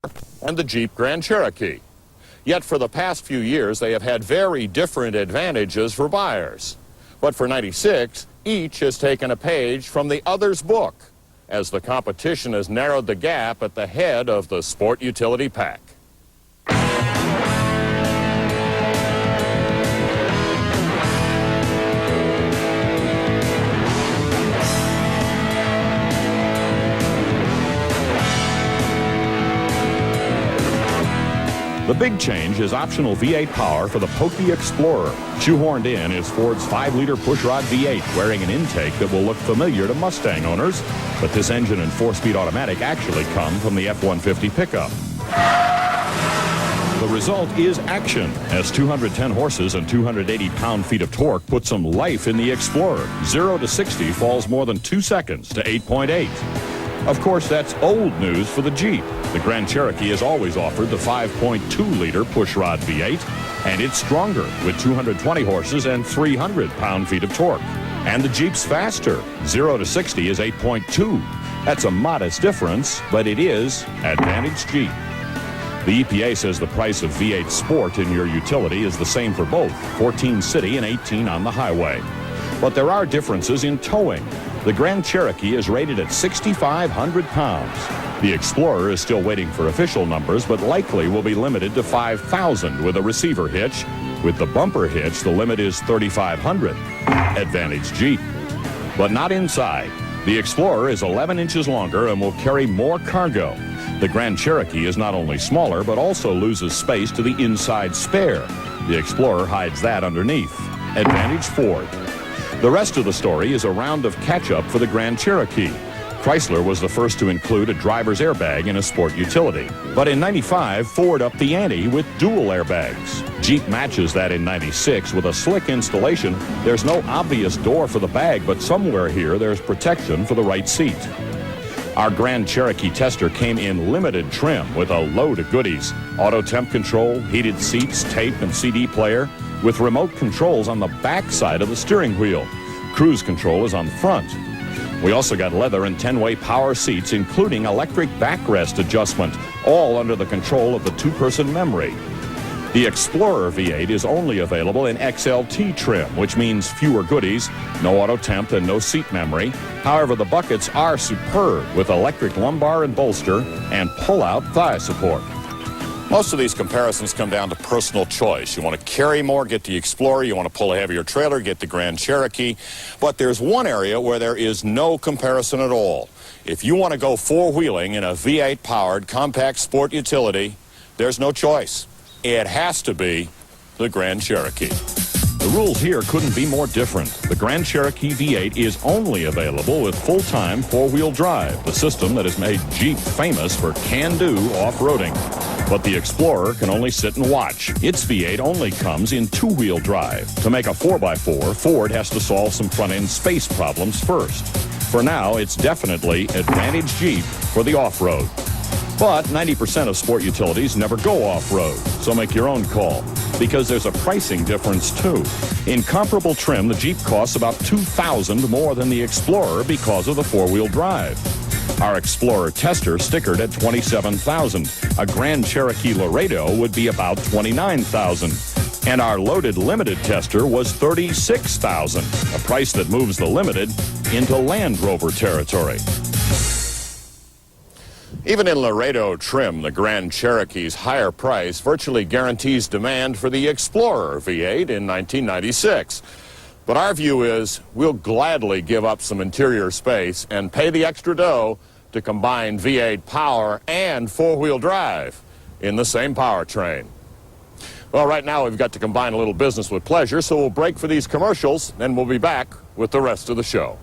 and the Jeep Grand Cherokee. Yet for the past few years, they have had very different advantages for buyers. But for 96, each has taken a page from the other's book, as the competition has narrowed the gap at the head of the sport utility pack. The big change is optional V8 power for the Pokey Explorer. Shoehorned in is Ford's 5-liter pushrod V8, wearing an intake that will look familiar to Mustang owners, but this engine and 4-speed automatic actually come from the F-150 pickup. The result is action, as 210 horses and 280 pound-feet of torque put some life in the Explorer. 0 to 60 falls more than 2 seconds to 8.8. Of course, that's old news for the Jeep. The Grand Cherokee has always offered the 5.2-liter pushrod V8, and it's stronger with 220 horses and 300 pound-feet of torque. And the Jeep's faster. 0 to 60 is 8.2. That's a modest difference, but it is advantage Jeep. The EPA says the price of V8 Sport in your utility is the same for both, 14 city and 18 on the highway. But there are differences in towing. The Grand Cherokee is rated at 6,500 pounds. The Explorer is still waiting for official numbers, but likely will be limited to 5,000 with a receiver hitch. With the bumper hitch, the limit is 3,500. Advantage Jeep. But not inside. The Explorer is 11 inches longer and will carry more cargo. The Grand Cherokee is not only smaller, but also loses space to the inside spare. The Explorer hides that underneath. Advantage Ford. The rest of the story is a round of catch-up for the Grand Cherokee. Chrysler was the first to include a driver's airbag in a sport utility. But in 95, Ford upped the ante with dual airbags. Jeep matches that in 96 with a slick installation. There's no obvious door for the bag, but somewhere here there's protection for the right seat. Our Grand Cherokee tester came in limited trim with a load of goodies. Auto temp control, heated seats, tape and CD player, with remote controls on the back side of the steering wheel. Cruise control is on the front. We also got leather and 10-way power seats, including electric backrest adjustment, all under the control of the 2-person memory. The Explorer V8 is only available in XLT trim, which means fewer goodies, no auto temp and no seat memory. However, the buckets are superb with electric lumbar and bolster and pull-out thigh support. Most of these comparisons come down to personal choice. You want to carry more, get the Explorer. You want to pull a heavier trailer, get the Grand Cherokee. But there's one area where there is no comparison at all. If you want to go four-wheeling in a V8-powered compact sport utility, there's no choice. It has to be the Grand Cherokee. The rules here couldn't be more different. The Grand Cherokee V8 is only available with full-time four-wheel drive, the system that has made Jeep famous for can-do off-roading. But the Explorer can only sit and watch. Its V8 only comes in two-wheel drive. To make a 4x4, Ford has to solve some front-end space problems first. For now, it's definitely advantage Jeep for the off-road. But 90% of sport utilities never go off-road, so make your own call. Because there's a pricing difference, too. In comparable trim, the Jeep costs about $2,000 more than the Explorer because of the four-wheel drive. Our Explorer tester stickered at $27,000. A Grand Cherokee Laredo would be about $29,000. And our loaded limited tester was $36,000, a price that moves the limited into Land Rover territory. Even in Laredo trim, the Grand Cherokee's higher price virtually guarantees demand for the Explorer V8 in 1996. But our view is we'll gladly give up some interior space and pay the extra dough to combine V8 power and four-wheel drive in the same powertrain. Well, right now we've got to combine a little business with pleasure, so we'll break for these commercials, and we'll be back with the rest of the show.